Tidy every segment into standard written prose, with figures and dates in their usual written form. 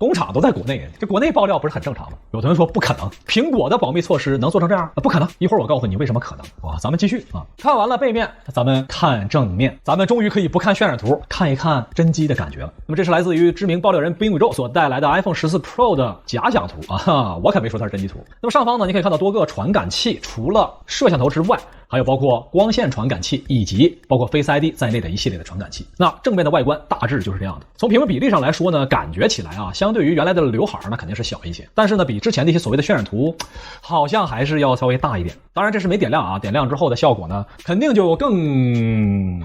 工厂都在国内，这国内爆料不是很正常吗？有同学说不可能，苹果的保密措施能做成这样？不可能。一会儿我告诉你为什么可能。哇，咱们继续啊，看完了背面，咱们看正面，咱们终于可以不看渲染图，看一看真机的感觉了。那么这是来自于知名爆料人冰宇宙所带来的 iPhone 14 Pro 的假想图啊，我可没说它是真机图。那么上方呢，你可以看到多个传感器，除了摄像头之外，还有包括光线传感器以及包括 Face ID 在内的一系列的传感器。那正面的外观大致就是这样的。从屏幕比例上来说呢，感觉起来啊，相对于原来的刘海那肯定是小一些，但是呢，比之前的一些所谓的渲染图，好像还是要稍微大一点。当然这是没点亮啊，点亮之后的效果呢，肯定就更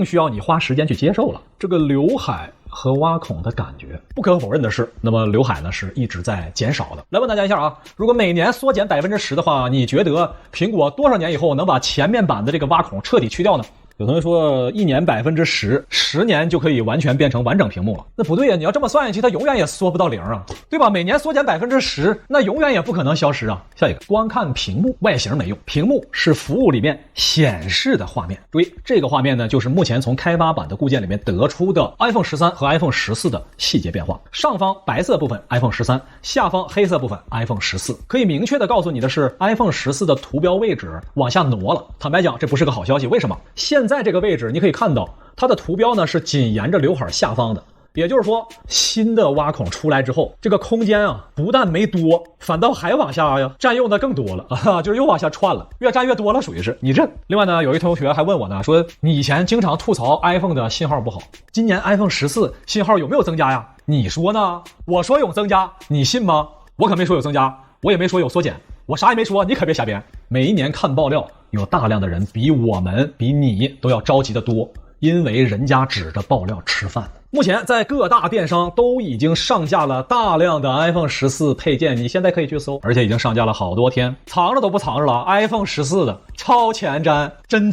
需要你花时间去接受了。这个刘海和挖孔的感觉，不可否认的是，那么刘海呢是一直在减少的。来问大家一下啊，如果每年缩减10%的话，你觉得苹果多少年以后能把前面板的这个挖孔彻底去掉呢？有同学说一年10%，10年就可以完全变成完整屏幕了。那不对呀，你要这么算下去，它永远也缩不到0啊，对吧？每年缩减10%，那永远也不可能消失啊。下一个，光看屏幕外形没用，屏幕是服务里面显示的画面。注意，这个画面呢，就是目前从开发版的固件里面得出的 iPhone 13和 iPhone 14的细节变化。上方白色部分 iPhone 13，下方黑色部分 iPhone 14。可以明确的告诉你的是 ，iPhone 14的图标位置往下挪了。坦白讲，这不是个好消息。为什么？现在这个位置你可以看到它的图标呢是紧沿着刘海下方的，也就是说新的挖孔出来之后，这个空间啊不但没多，反倒还往下呀占用的更多了啊，就是又往下串了，越占越多了，属于是你认。另外呢，有一同学还问我呢，说你以前经常吐槽 iPhone 的信号不好，今年 iPhone 14信号有没有增加呀？你说呢？我说有增加，你信吗？我可没说有增加，我也没说有缩减，我啥也没说，你可别瞎编。每一年看爆料，有大量的人比我们比你都要着急的多，因为人家指着爆料吃饭。目前在各大电商都已经上架了大量的 iPhone 14配件，你现在可以去搜，而且已经上架了好多天，藏着都不藏着了。iPhone 14的超前瞻真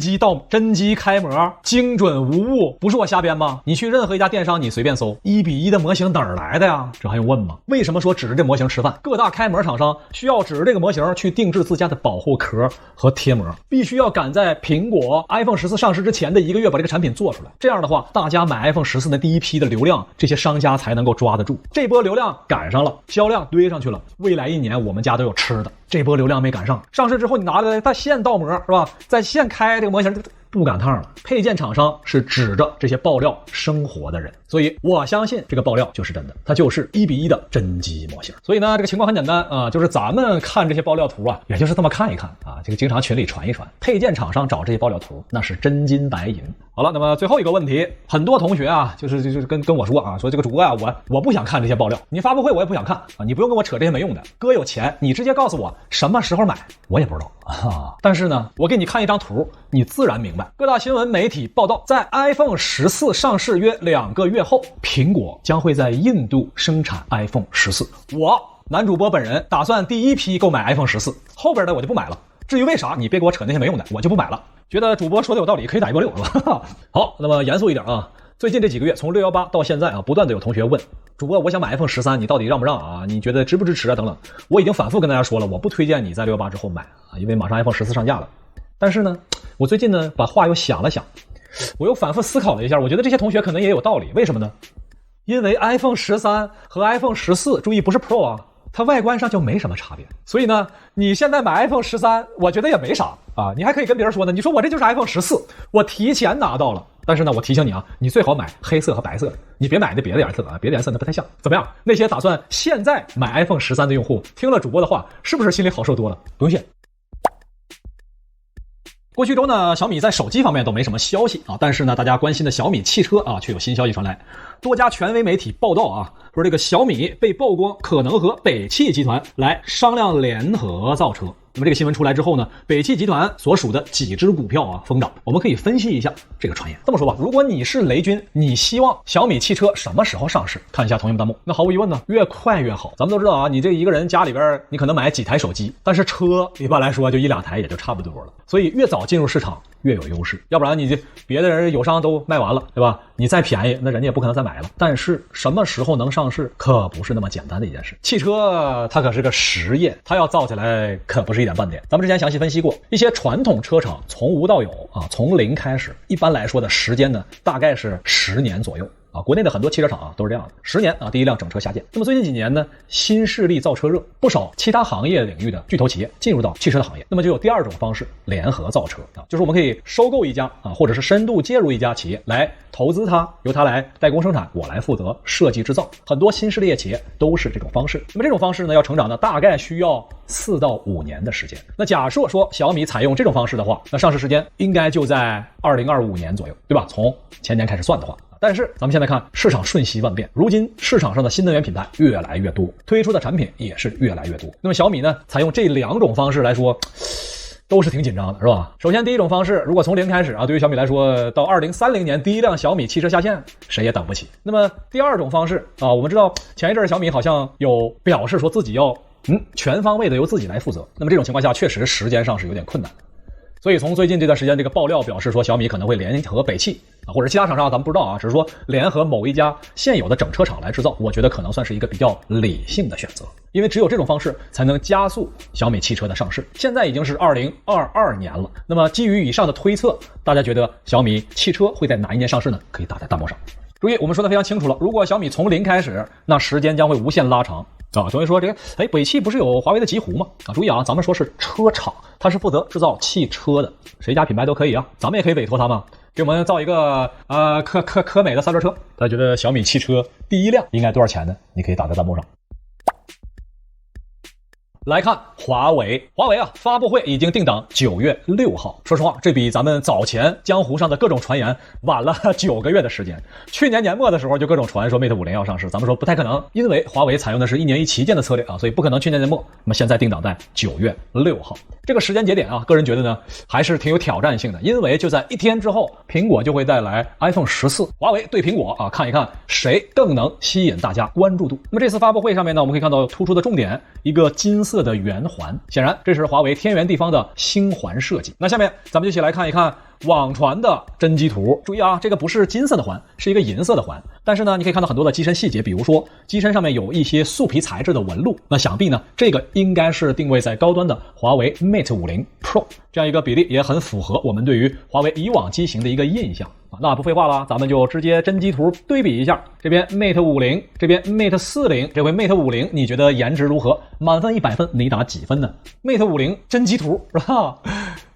机开模，精准无误，不是我瞎编吗？你去任何一家电商你随便搜，1:1的模型哪儿来的呀？这还用问吗？为什么说指着这模型吃饭？各大开模厂商需要指着这个模型去定制自家的保护壳和贴膜，必须要赶在苹果 iPhone 14上市之前的1个月把这个产品做出来，这样的话大家买 iPhone 14的第一批的流量，这些商家才能够抓得住。这波流量赶上了，销量堆上去了，未来1年我们家都有吃的。这波流量没赶上，上市之后你拿来在线倒模是吧？在线开这个模型不赶趟了。配件厂商是指着这些爆料生活的人，所以我相信这个爆料就是真的，它就是1:1的真机模型。所以呢，这个情况很简单啊，就是咱们看这些爆料图啊，也就是这么看一看啊，这个经常群里传一传，配件厂商找这些爆料图那是真金白银。好了，那么最后一个问题，很多同学啊，就是跟我说啊，说这个主播啊，我不想看这些爆料，你发布会我也不想看啊，你不用跟我扯这些没用的，哥有钱，你直接告诉我什么时候买，我也不知道啊。但是呢，我给你看一张图，你自然明白。各大新闻媒体报道，在 iPhone 14上市约2个月后，苹果将会在印度生产 iPhone 14。我男主播本人打算第一批购买 iPhone 14，后边的我就不买了。至于为啥，你别给我扯那些没用的，我就不买了。觉得主播说的有道理，可以打116是吧？好，那么严肃一点啊，最近这几个月，从618到现在啊，不断的有同学问主播，我想买 iPhone 13，你到底让不让啊？你觉得支不支持啊？等等，我已经反复跟大家说了，我不推荐你在618之后买啊，因为马上 iPhone 14上架了。但是呢，我最近呢把话又想了想，我又反复思考了一下，我觉得这些同学可能也有道理。为什么呢？因为 iPhone 13和 iPhone 14，注意不是 Pro 啊，它外观上就没什么差别。所以呢，你现在买 iPhone 13，我觉得也没啥啊。你还可以跟别人说呢，你说我这就是 iPhone 14，我提前拿到了。但是呢，我提醒你啊，你最好买黑色和白色的，你别买那别的颜色啊，别的颜色那不太像。怎么样？那些打算现在买 iPhone 13的用户，听了主播的话，是不是心里好受多了？不用谢。过去周呢，小米在手机方面都没什么消息啊，但是呢，大家关心的小米汽车啊，却有新消息传来。多家权威媒体报道啊，说这个小米被曝光可能和北汽集团来商量联合造车。那么这个新闻出来之后呢，北汽集团所属的几只股票啊疯涨。我们可以分析一下这个传言。这么说吧，如果你是雷军，你希望小米汽车什么时候上市？看一下同学们弹幕。那毫无疑问呢，越快越好。咱们都知道啊，你这一个人家里边你可能买几台手机，但是车一般来说就1-2台也就差不多了。所以越早进入市场越有优势，要不然你这别的人友商都卖完了，对吧？你再便宜，那人家也不可能再买了。但是什么时候能上市，可不是那么简单的一件事。汽车它可是个实业，它要造起来可不是一点半点。咱们之前详细分析过，一些传统车厂从无到有啊，从零开始，一般来说的时间呢，大概是10年左右。啊，国内的很多汽车厂啊都是这样的，10年啊第一辆整车下线。那么最近几年呢，新势力造车热，不少其他行业领域的巨头企业进入到汽车的行业，那么就有第二种方式，联合造车啊，就是我们可以收购一家啊，或者是深度介入一家企业来投资它，由它来代工生产，我来负责设计制造。很多新势力企业都是这种方式。那么这种方式呢，要成长呢，大概需要4到5年的时间。那假设说小米采用这种方式的话，那上市时间应该就在2025年左右，对吧？从前年开始算的话。但是咱们现在看市场瞬息万变，如今市场上的新能源品牌越来越多，推出的产品也是越来越多。那么小米呢，采用这2种方式来说，都是挺紧张的，是吧？首先第一种方式，如果从零开始啊，对于小米来说，到2030年第一辆小米汽车下线，谁也等不起。那么第二种方式啊，我们知道前一阵小米好像有表示说自己要全方位的由自己来负责。那么这种情况下，确实时间上是有点困难的。所以从最近这段时间，这个爆料表示说小米可能会联合北汽啊，或者其他厂商，咱们不知道啊，只是说联合某一家现有的整车厂来制造，我觉得可能算是一个比较理性的选择，因为只有这种方式才能加速小米汽车的上市。现在已经是2022年了，那么基于以上的推测，大家觉得小米汽车会在哪一年上市呢？可以打在弹幕上。注意，我们说的非常清楚了，如果小米从零开始，那时间将会无限拉长啊。所以说这个，北汽不是有华为的极狐吗？啊，注意啊，咱们说是车厂，它是负责制造汽车的，谁家品牌都可以啊，咱们也可以委托他嘛，给我们造一个科美的3轮车。大家觉得小米汽车第一辆应该多少钱呢？你可以打在弹幕上。来看华为啊，发布会已经定档9月6号。说实话，这比咱们早前江湖上的各种传言晚了9个月的时间。去年年末的时候就各种传说 Mate 50要上市，咱们说不太可能，因为华为采用的是1年1旗舰的策略啊，所以不可能去年年末。那么现在定档在9月6号这个时间节点啊，个人觉得呢还是挺有挑战性的，因为就在1天之后，苹果就会带来 iPhone 14，华为对苹果啊，看一看谁更能吸引大家关注度。那么这次发布会上面呢，我们可以看到突出的重点，一个金色的圆环，显然这是华为天圆地方的星环设计。那下面咱们就一起来看一看网传的真机图。注意啊，这个不是金色的环，是一个银色的环。但是呢，你可以看到很多的机身细节，比如说机身上面有一些素皮材质的纹路。那想必呢，这个应该是定位在高端的华为 Mate 50 Pro， 这样一个比例也很符合我们对于华为以往机型的一个印象。那不废话了，咱们就直接真机图对比一下。这边 Mate 50，这边 Mate 40，这回 Mate 50，你觉得颜值如何？满分100分，你打几分呢？ Mate 50真机图是吧？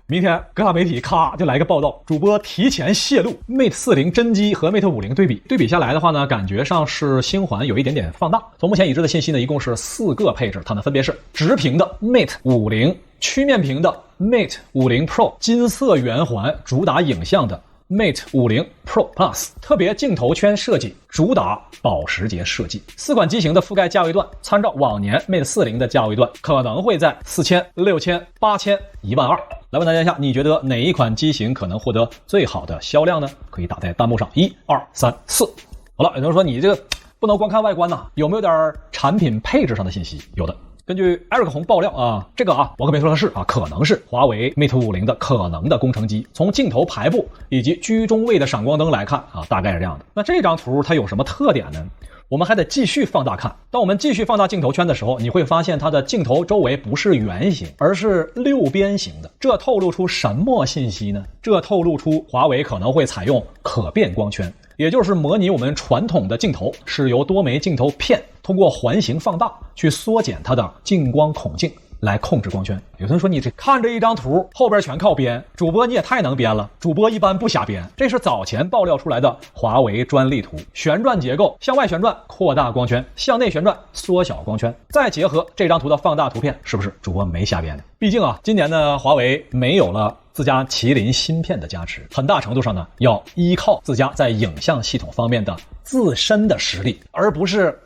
明天各大媒体咔就来个报道，主播提前泄露 Mate 40真机和 Mate 50对比下来的话呢，感觉上是星环有一点点放大。从目前已知的信息呢，一共是4个配置，它们分别是直屏的 Mate 50，曲面屏的 Mate 50 Pro， 金色圆环主打影像的Mate 50 Pro Plus， 特别镜头圈设计主打保时捷设计。4款机型的覆盖价位段参照往年 Mate 40的价位段，可能会在4000、6000、8000、12000。来问大家一下，你觉得哪一款机型可能获得最好的销量呢？可以打在弹幕上，1、2、3、4。好了，有人说你这个不能光看外观呐，有没有点产品配置上的信息？有的。根据 Eric 洪爆料啊，这个啊，我可没说它是啊，可能是华为 Mate 50的可能的工程机。从镜头排布以及居中位的闪光灯来看啊，大概是这样的。那这张图它有什么特点呢？我们还得继续放大看。当我们继续放大镜头圈的时候，你会发现它的镜头周围不是圆形，而是6边形的。这透露出什么信息呢？这透露出华为可能会采用可变光圈，也就是模拟我们传统的镜头是由多枚镜头片通过环形放大去缩减它的镜光孔径来控制光圈。有人说你这看这一张图后边全靠编，主播你也太能编了，主播一般不瞎编。这是早前爆料出来的华为专利图，旋转结构，向外旋转扩大光圈，向内旋转缩小光圈，再结合这张图的放大图片，是不是主播没瞎编的？毕竟啊，今年呢华为没有了自家麒麟芯片的加持，很大程度上呢要依靠自家在影像系统方面的自身的实力，而不是。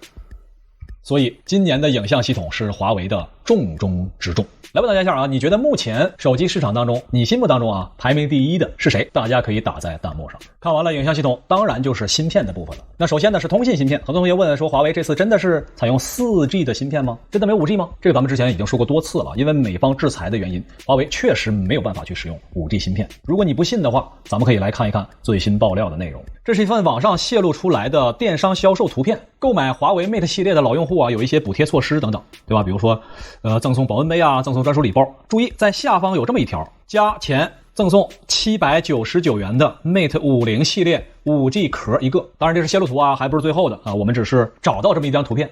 所以今年的影像系统是华为的重中之重。来问大家一下啊，你觉得目前手机市场当中，你心目当中啊排名第一的是谁？大家可以打在弹幕上。看完了影像系统，当然就是芯片的部分了。那首先呢是通信芯片，很多同学问说，华为这次真的是采用 4G 的芯片吗？真的没有 5G 吗？这个咱们之前已经说过多次了，因为美方制裁的原因，华为确实没有办法去使用 5G 芯片。如果你不信的话，咱们可以来看一看最新爆料的内容。这是一份网上泄露出来的电商销售图片，购买华为 Mate 系列的老用户啊，有一些补贴措施等等，对吧？比如说赠送保温杯啊，赠送专属礼包。注意在下方有这么一条，加钱赠送799元的 Mate 50系列 5G 壳一个。当然这是泄露图啊，还不是最后的啊，我们只是找到这么一张图片。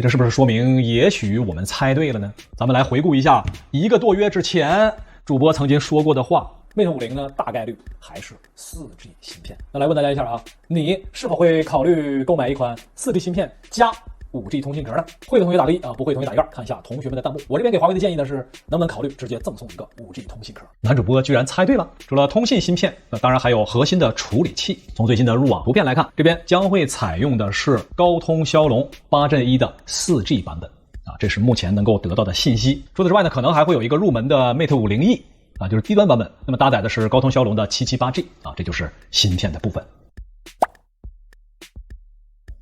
这是不是说明也许我们猜对了呢？咱们来回顾一下1个多月之前主播曾经说过的话。Mate 50呢，大概率还是 4G 芯片。那来问大家一下啊，你是否会考虑购买一款 4G 芯片加5G 通信壳呢？会的同学打个1啊，不会的同学打一2，看一下同学们的弹幕。我这边给华为的建议呢是，能不能考虑直接赠送一个5G 通信壳？男主播居然猜对了，除了通信芯片，那当然还有核心的处理器。从最新的入网图片来看，这边将会采用的是高通骁龙8阵1的 4G 版本啊，这是目前能够得到的信息。除此之外呢，可能还会有一个入门的 Mate 50E。啊，就是低端版本，那么搭载的是高通骁龙的778G 啊，这就是芯片的部分。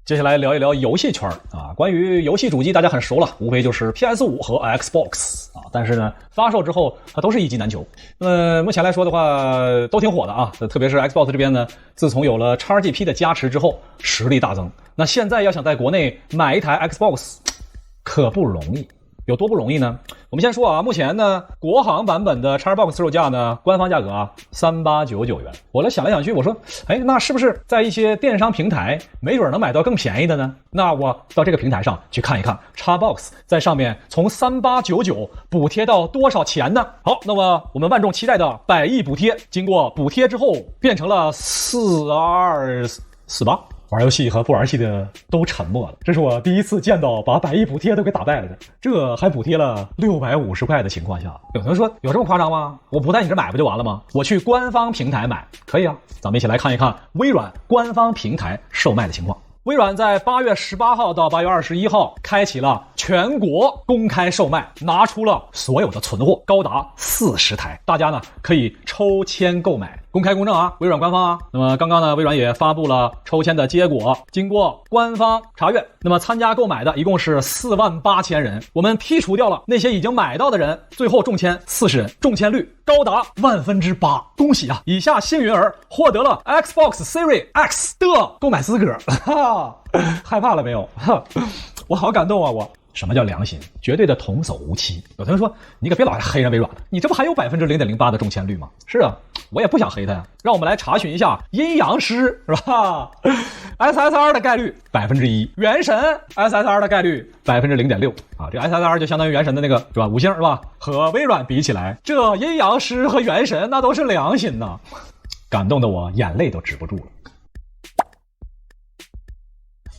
接下来聊一聊游戏圈啊，关于游戏主机大家很熟了，无非就是 PS5 和 Xbox 啊，但是呢，发售之后它都是一机难求。目前来说的话，都挺火的啊，特别是 Xbox 这边呢，自从有了 XGP 的加持之后，实力大增。那现在要想在国内买一台 Xbox， 可不容易。有多不容易呢？我们先说啊，目前呢，国行版本的 Xbox 售价呢，官方价格啊3899元。我来想来想去，我说，那是不是在一些电商平台，没准能买到更便宜的呢？那我到这个平台上去看一看 Xbox 在上面从3899补贴到多少钱呢？好，那么我们万众期待的100亿补贴，经过补贴之后变成了4248。玩游戏和不玩游戏的都沉默了，这是我第一次见到把100亿补贴都给打败了的，这还补贴了650块的情况下。有人说有这么夸张吗？我不带你这买不就完了吗？我去官方平台买可以啊。咱们一起来看一看微软官方平台售卖的情况。微软在8月18号到8月21号开启了全国公开售卖，拿出了所有的存货，高达40台，大家呢可以抽签购买。公开公正啊，微软官方啊。那么刚刚呢，微软也发布了抽签的结果，经过官方查阅，那么参加购买的一共是48000人，我们剔除掉了那些已经买到的人，最后中签40人，中签率高达8%，恭喜啊！以下幸运儿获得了 Xbox Series X 的购买资格，害怕了没有？我好感动啊！什么叫良心？绝对的童叟无欺。有同学说，你可别老黑人微软了，你这不还有0.08%的中签率吗？是啊，我也不想黑他呀。让我们来查询一下阴阳师是吧 ？SSR 的概率1%，原神 SSR 的概率0.6%啊。这个 SSR 就相当于原神的那个是吧？5星是吧？和微软比起来，这阴阳师和原神那都是良心呐，感动的我眼泪都止不住了。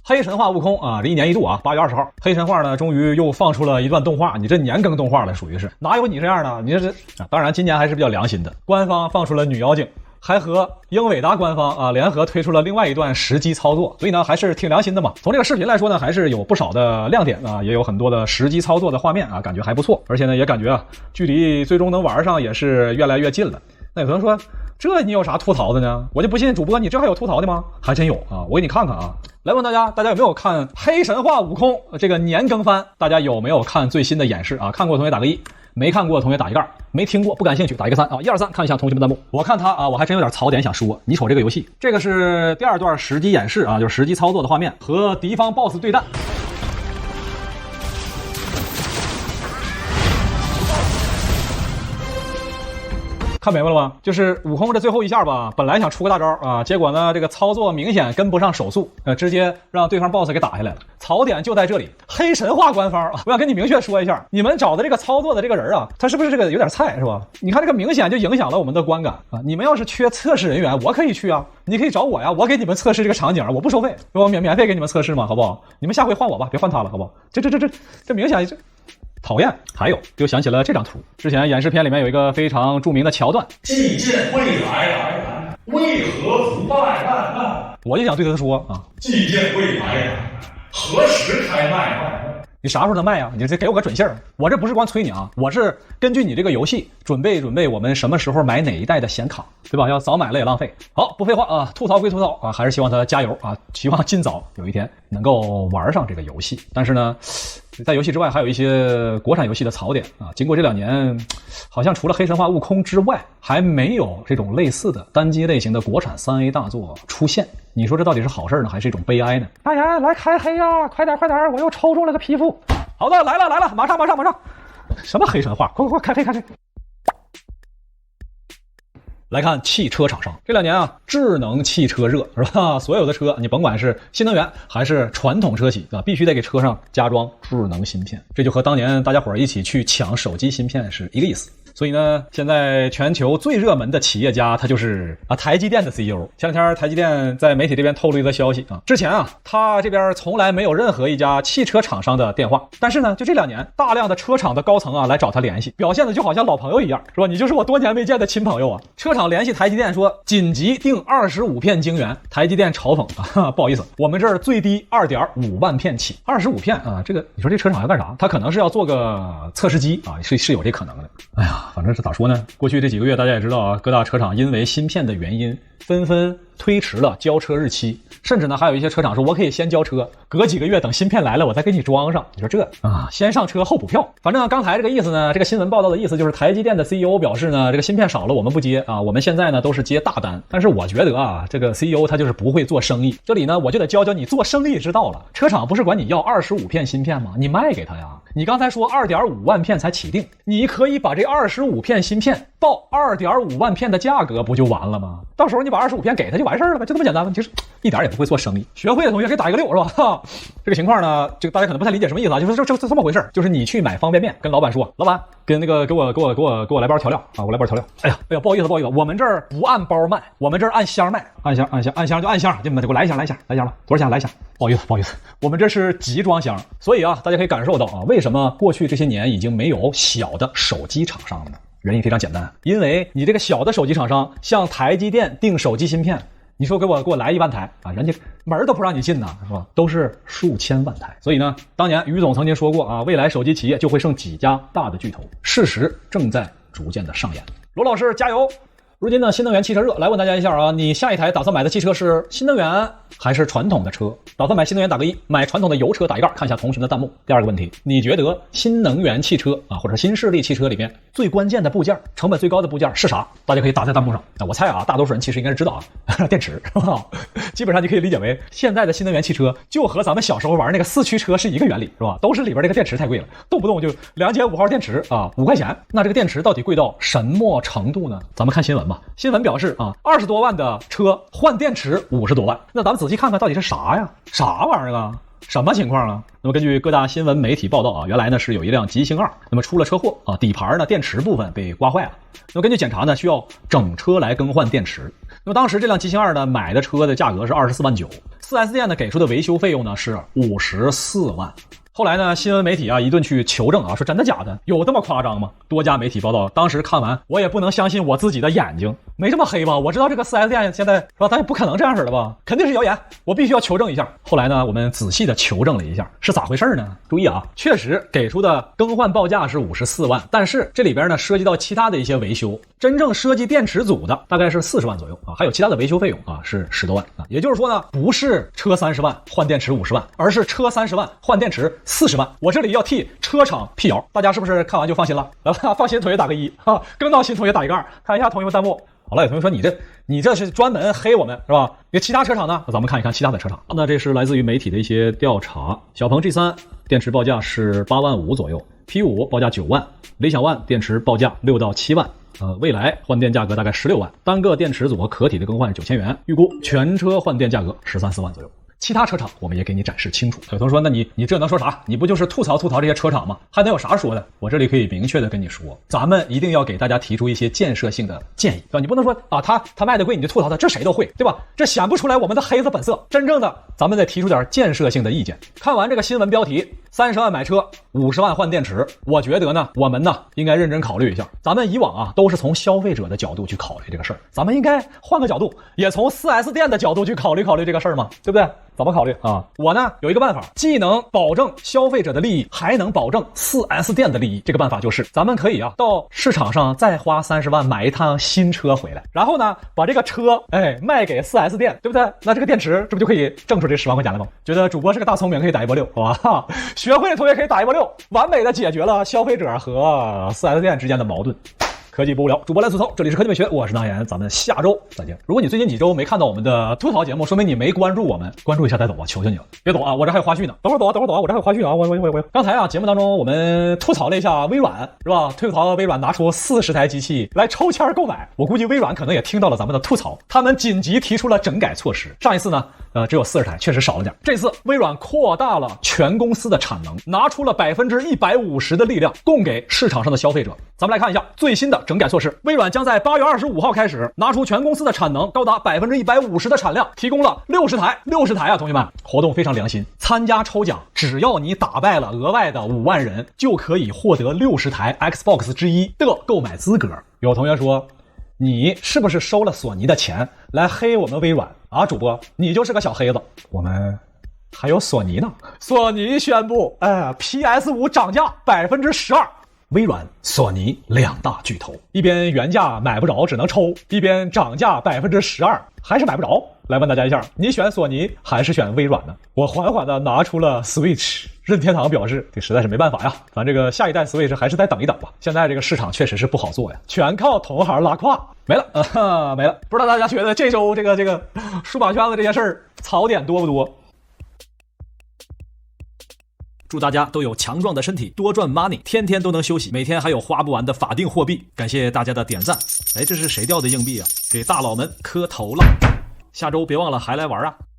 黑神话悟空啊，这1年1度啊，8月20号，黑神话呢终于又放出了一段动画，你这年更动画了，属于是哪有你这样的？你这是啊，当然今年还是比较良心的，官方放出了女妖精，还和英伟达官方啊联合推出了另外一段实机操作，所以呢还是挺良心的嘛。从这个视频来说呢，还是有不少的亮点啊，也有很多的实机操作的画面啊，感觉还不错，而且呢也感觉啊，距离最终能玩上也是越来越近了。那有人说，这你有啥吐槽的呢？我就不信主播你这还有吐槽的吗？还真有啊，我给你看看啊。来问大家有没有看黑神话悟空这个年更番？大家有没有看最新的演示啊？看过的同学打个1，没看过的同学打一2，没听过不感兴趣打一个3啊。1、2、3，看一下同学们弹幕。我看他啊，我还真有点槽点想说。你瞅这个游戏，这个是第2段实机演示啊，就是实机操作的画面和敌方 BOSS 对战。看明白了吗？就是悟空这最后一下吧，本来想出个大招啊，结果呢这个操作明显跟不上手速，直接让对方 BOSS 给打下来了。槽点就在这里，黑神话官方，我想跟你明确说一下，你们找的这个操作的这个人啊，他是不是这个有点菜是吧？你看这个明显就影响了我们的观感啊！你们要是缺测试人员，我可以去啊，你可以找我呀，我给你们测试这个场景，我不收费，我免费给你们测试嘛，好不好？你们下回换我吧，别换他了，好不好？这明显这。讨厌，还有又想起了这张图，之前演示片里面有一个非常著名的桥段，既见未来，为何不卖？我就想对他说啊，既见未来，何时开卖？你啥时候能卖呀？你这给我个准信儿！我这不是光催你啊，我是根据你这个游戏准备我们什么时候买哪一代的显卡，对吧？要早买了也浪费。好，不废话啊，吐槽归吐槽啊，还是希望他加油啊，希望尽早有一天能够玩上这个游戏。但是呢，在游戏之外还有一些国产游戏的槽点啊。经过这2年，好像除了黑神话悟空之外，还没有这种类似的单机类型的国产3A 大作出现。你说这到底是好事呢，还是一种悲哀呢？大爷来开黑呀！快点，我又抽中了个皮肤。好的，来了，马上！什么黑神话？快开黑！来看汽车厂商，这2年啊，智能汽车热是吧？所有的车你甭管是新能源还是传统车企啊，必须得给车上加装智能芯片，这就和当年大家伙一起去抢手机芯片是一个意思。所以呢，现在全球最热门的企业家，他就是台积电的 CEO。前两天台积电在媒体这边透露一则消息啊，之前啊，他这边从来没有任何一家汽车厂商的电话，但是呢，就这2年，大量的车厂的高层啊来找他联系，表现的就好像老朋友一样，是吧？你就是我多年没见的亲朋友啊。车厂联系台积电说，紧急订25片晶圆，台积电嘲讽啊，不好意思，我们这儿最低2.5万片起，25片啊，这个你说这车厂要干啥？他可能是要做个测试机啊，是有这可能的。哎呀。反正是咋说呢？过去这几个月，大家也知道啊，各大车厂因为芯片的原因，纷纷推迟了交车日期，甚至呢，还有一些车厂说，我可以先交车，隔几个月等芯片来了，我再给你装上。你说这啊，先上车后补票。反正刚才这个意思呢，这个新闻报道的意思就是，台积电的 CEO 表示呢，这个芯片少了，我们不接啊，我们现在呢都是接大单。但是我觉得啊，这个 CEO 他就是不会做生意。这里呢，我就得教教你做生意之道了。车厂不是管你要25片芯片吗？你卖给他呀。你刚才说2.5万片才起订，你可以把这25片芯片报2.5万片的价格，不就完了吗？到时候你把25片给他就完事儿了呗，就这么简单。其实一点也不会做生意，学会的同学可以打一个6是吧？这个情况呢，这个大家可能不太理解什么意思啊，就是这么回事，就是你去买方便面，跟老板说，老板跟那个给我来包调料啊，我来包调料。哎呀，不好意思，我们这儿不按包卖，我们这儿按箱卖，按箱就按箱，就给我来一箱吧，多少钱来一箱？不好意思，我们这是集装箱。所以啊，大家可以感受到啊，为什么过去这些年已经没有小的手机厂商了呢？原因非常简单，因为你这个小的手机厂商向台积电订手机芯片，你说给我来1万台啊，人家门都不让你进呐，是吧？都是数千万台。所以呢，当年于总曾经说过啊，未来手机企业就会剩几家大的巨头，事实正在逐渐的上演。罗老师加油！如今呢，新能源汽车热，来问大家一下啊，你下一台打算买的汽车是新能源还是传统的车？打算买新能源打个1，买传统的油车打一杠。看一下同学们的弹幕。第二个问题，你觉得新能源汽车啊，或者新势力汽车里面最关键的部件，成本最高的部件是啥？大家可以打在弹幕上。我猜啊，大多数人其实应该是知道啊，电池，是吧？基本上你可以理解为现在的新能源汽车就和咱们小时候玩那个4驱车是一个原理，是吧？都是里边这个电池太贵了，动不动就2节5号电池啊，5块钱。那这个电池到底贵到什么程度呢？咱们看新闻吧。新闻表示啊，20多万的车换电池50多万。那咱们仔细看看到底是啥呀？啥玩意儿啊？什么情况啊？那么根据各大新闻媒体报道啊，原来呢是有一辆极星2，那么出了车祸啊，底盘呢电池部分被刮坏了。那么根据检查呢，需要整车来更换电池。那么当时这辆极星2呢买的车的价格是24万9，4S 店呢给出的维修费用呢是54万。后来呢，新闻媒体啊一顿去求证啊，说真的假的？有这么夸张吗？多家媒体报道，当时看完我也不能相信我自己的眼睛，没这么黑吧？我知道这个 4S 店现在是吧，咱也不可能这样式的吧？肯定是谣言，我必须要求证一下。后来呢，我们仔细的求证了一下，是咋回事呢？注意啊，确实给出的更换报价是54万，但是这里边呢涉及到其他的一些维修，真正涉及电池组的大概是40万左右啊，还有其他的维修费用啊是10多万啊。也就是说呢，不是车30万换电池50万，而是车30万换电池40万。我这里要替车厂辟谣，大家是不是看完就放心了？来吧，放心的同学打个1啊，更闹心同学打一杠。看一下同学们弹幕。好了，有同学说你这是专门黑我们是吧？那其他车厂呢？咱们看一看其他的车厂。那这是来自于媒体的一些调查。小鹏 G3 电池报价是8万5左右 ，P5 报价9万，理想 ONE 电池报价6到7万。蔚来换电价格大概16万，单个电池组和壳体的更换是9000元，预估全车换电价格13、14万左右。其他车厂我们也给你展示清楚。有同学说，那你这能说啥？你不就是吐槽这些车厂吗？还能有啥说的？我这里可以明确的跟你说，咱们一定要给大家提出一些建设性的建议，对吧？你不能说啊，他卖的贵你就吐槽他，这谁都会，对吧？这显不出来我们的黑子本色。真正的咱们得提出点建设性的意见。看完这个新闻标题，30万买车，50万换电池，我觉得呢，我们呢应该认真考虑一下。咱们以往啊都是从消费者的角度去考虑这个事儿，咱们应该换个角度，也从 4S 店的角度去考虑这个事儿嘛，对不对？怎么考虑啊？我呢有一个办法，既能保证消费者的利益，还能保证 4S 店的利益。这个办法就是，咱们可以啊到市场上再花30万买一趟新车回来，然后呢把这个车卖给 4S 店，对不对？那这个电池这不就可以挣出这10万块钱了吗？觉得主播是个大聪明，可以打一波6，好吧？学会的同学可以打一波6，完美的解决了消费者和 4S 店之间的矛盾。科技不无聊，主播来吐槽，这里是科技美学，我是大岩，咱们下周再见。如果你最近几周没看到我们的吐槽节目，说明你没关注我们，关注一下再走啊，求求你了，别走啊，我这还有花絮呢，等会儿走啊，我这还有花絮啊，我。刚才啊，节目当中我们吐槽了一下微软，是吧？吐槽微软拿出40台机器来抽签购买，我估计微软可能也听到了咱们的吐槽，他们紧急提出了整改措施。上一次呢，只有40台，确实少了点。这次微软扩大了全公司的产能，拿出了150%的力量供给市场上的消费者。咱们来看一下最新的整改措施，微软将在8月25号开始拿出全公司的产能高达150%的产量，提供了60台啊，同学们，活动非常良心，参加抽奖，只要你打败了额外的5万人，就可以获得60台 Xbox 之一的购买资格。有同学说，你是不是收了索尼的钱来黑我们微软啊？主播，你就是个小黑子，我们还有索尼呢。索尼宣布PS5 涨价12%。微软、索尼两大巨头，一边原价买不着只能抽，一边涨价12%还是买不着。来问大家一下，你选索尼还是选微软呢？我缓缓的拿出了 Switch， 任天堂表示这实在是没办法呀，咱这个下一代 Switch 还是再等一等吧。现在这个市场确实是不好做呀，全靠同行拉胯。没了，没了。不知道大家觉得这周这个数码圈子这些事儿槽点多不多？祝大家都有强壮的身体，多赚 money， 天天都能休息，每天还有花不完的法定货币。感谢大家的点赞。这是谁掉的硬币啊？给大佬们磕头了。下周别忘了还来玩啊。